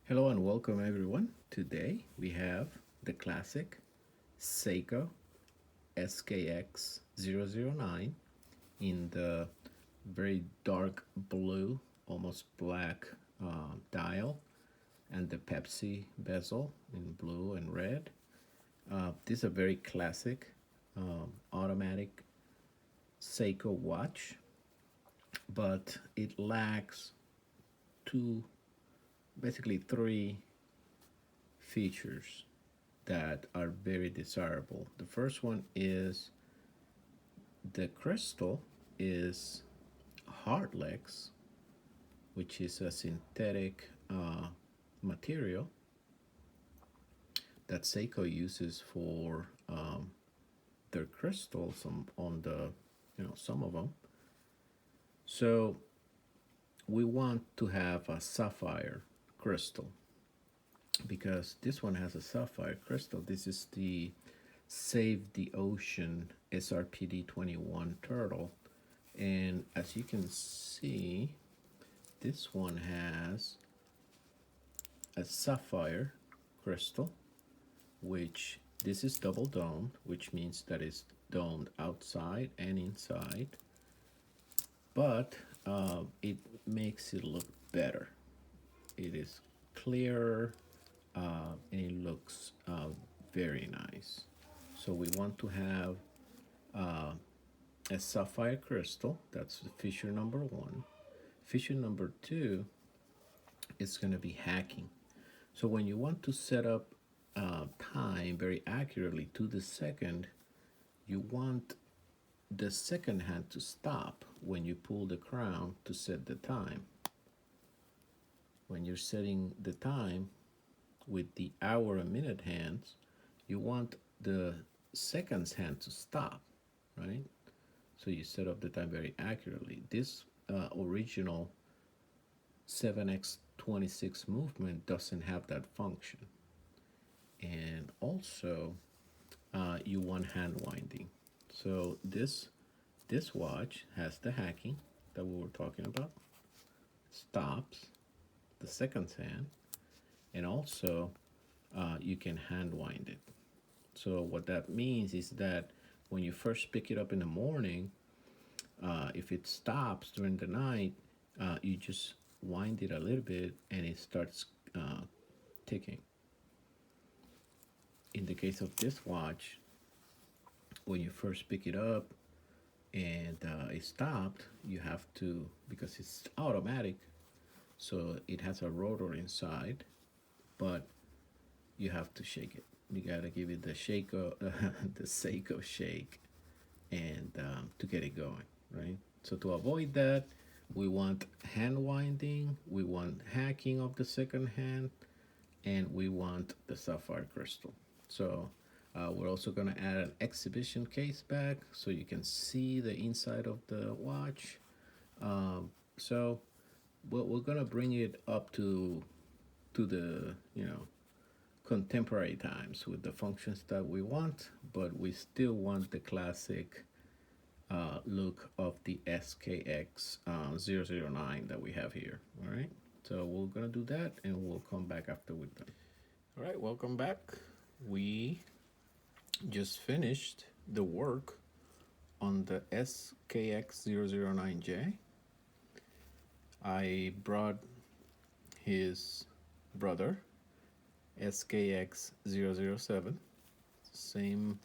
Hello and welcome everyone. Today we have the classic Seiko SKX009 in the very dark blue, almost black dial, and the Pepsi bezel in blue and red. This is a very classic automatic Seiko watch, but it lacks two, basically three features that are very desirable. The first one is the crystal is hardlex, which is a synthetic material that Seiko uses for their crystals on the, some of them. So we want to have a sapphire crystal because this one has a sapphire crystal. This is the Save the Ocean SRPD 21 turtle. And as you can see, this one has a sapphire crystal, which this is double domed, which means that it's domed outside and inside, but it makes it look better. It is clearer and it looks very nice. So we want to have a sapphire crystal. That's feature number one. Feature number two is going to be hacking. So when you want to set up time very accurately to the second, you want the second hand to stop when you pull the crown to set the time. When you're setting the time with the hour and minute hands, you want the seconds hand to stop, right? So you set up the time very accurately. This original 7x26 movement doesn't have that function. And also, you want hand winding. So this watch has the hacking that we were talking about, stops, the seconds hand, and also you can hand wind it. So what that means is that when you first pick it up in the morning, if it stops during the night, you just wind it a little bit and it starts ticking. In the case of this watch, when you first pick it up and it stopped, you have to, because it's automatic, so it has a rotor inside, but you have to shake it. You gotta give it the Seiko, the Seiko shake, and to get it going, right? So to avoid that, we want hand winding, we want hacking of the second hand, and we want the sapphire crystal. So we're also gonna add an exhibition case back so you can see the inside of the watch. So we're gonna bring it up to the contemporary times with the functions that we want, but we still want the classic look of the SKX 009 that we have here. All right, so we're gonna do that and we'll come back after we're done. All right, welcome back. We just finished the work on the SKX009J. I brought his brother SKX007, same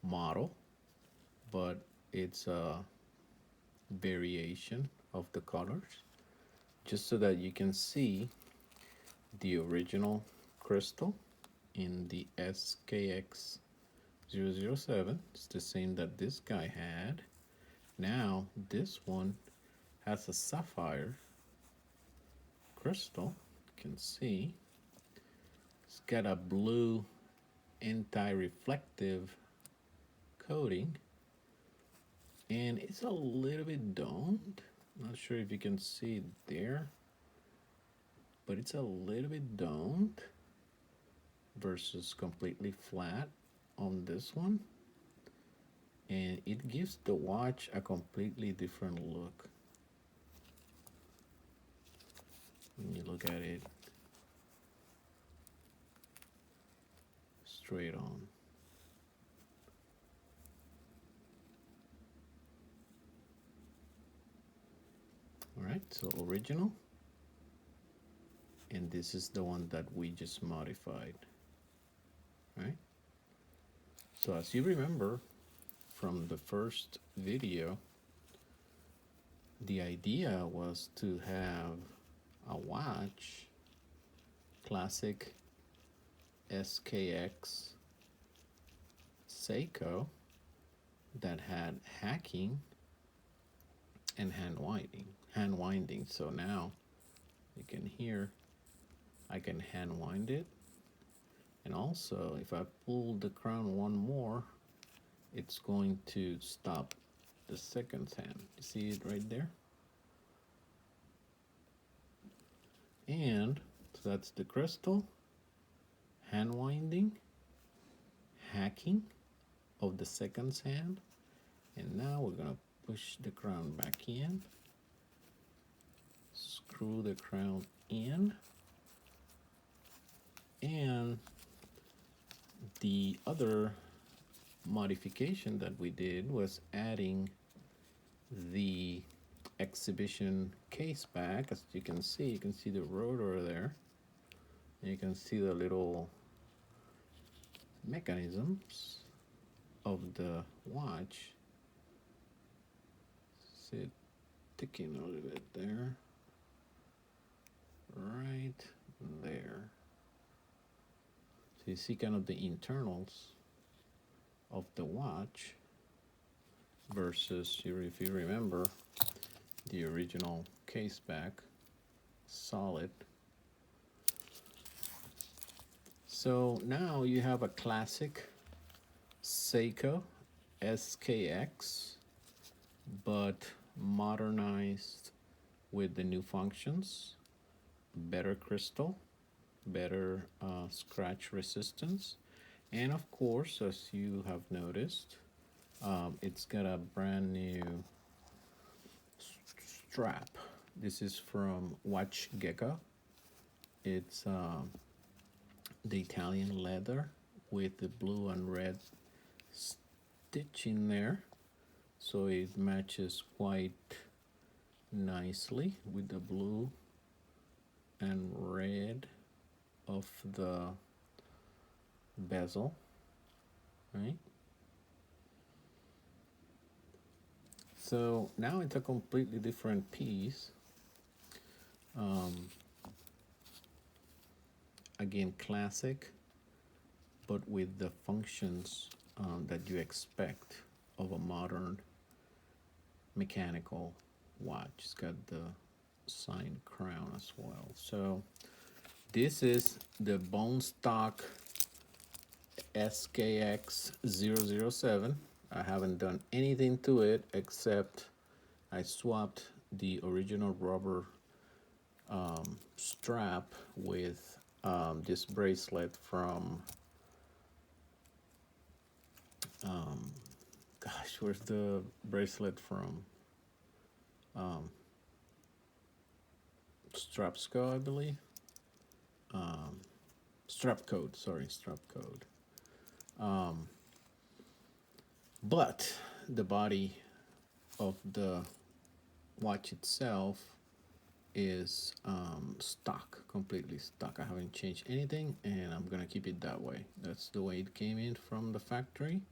model, but it's a variation of the colors, just so that you can see the original crystal in the SKX007. It's the same that this guy had. Now this one has a sapphire crystal. You can see it's got a blue anti-reflective coating, and it's a little bit domed. Not sure if you can see it there, but it's a little bit domed versus completely flat on this one, and it gives the watch a completely different look. When you look at it, straight on. All right, so original, and this is the one that we just modified, right? So as you remember from the first video, the idea was to have a watch, classic SKX Seiko, that had hacking and hand winding. So now you can hear I can hand wind it, and also if I pull the crown one more, it's going to stop the second hand. You see it right there? And so that's the crystal, hand winding, hacking of the second hand, and now we're gonna push the crown back in, screw the crown in, and the other modification that we did was adding the exhibition case back. As you can see the rotor there, and you can see the little mechanisms of the watch. See it ticking a little bit there, right there. So you see kind of the internals of the watch versus, if you remember, the original case back, solid. So now you have a classic Seiko SKX, but modernized with the new functions, better crystal, better scratch resistance, and of course, as you have noticed, it's got a brand new strap. This is from WatchGecko. It's the Italian leather with the blue and red stitch in there, so it matches quite nicely with the blue and red of the bezel, right? So now it's a completely different piece. Again, classic, but with the functions that you expect of a modern mechanical watch. It's got the signed crown as well. So this is the bone stock SKX007. I haven't done anything to it except I swapped the original rubber strap with this bracelet from gosh, where's the bracelet from? Strapsco, I believe. Strap code, sorry, strap code. But the body of the watch itself is stock, completely stock. I haven't changed anything, and I'm gonna keep it that way. That's the way it came in from the factory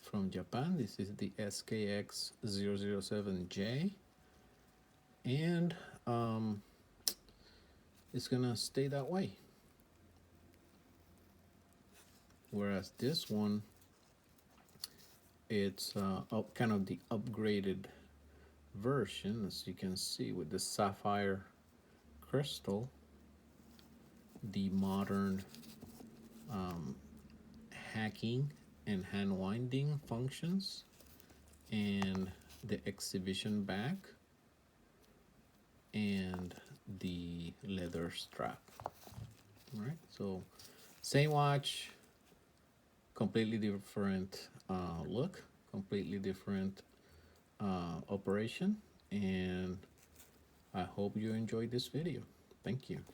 from Japan. This is the SKX007J, and it's gonna stay that way. Whereas this one, it's kind of the upgraded version, as you can see, with the Sapphire Crystal, the modern hacking and hand winding functions, and the exhibition back, and the leather strap. All right, so same watch, completely different look, completely different operation, and I hope you enjoyed this video. Thank you.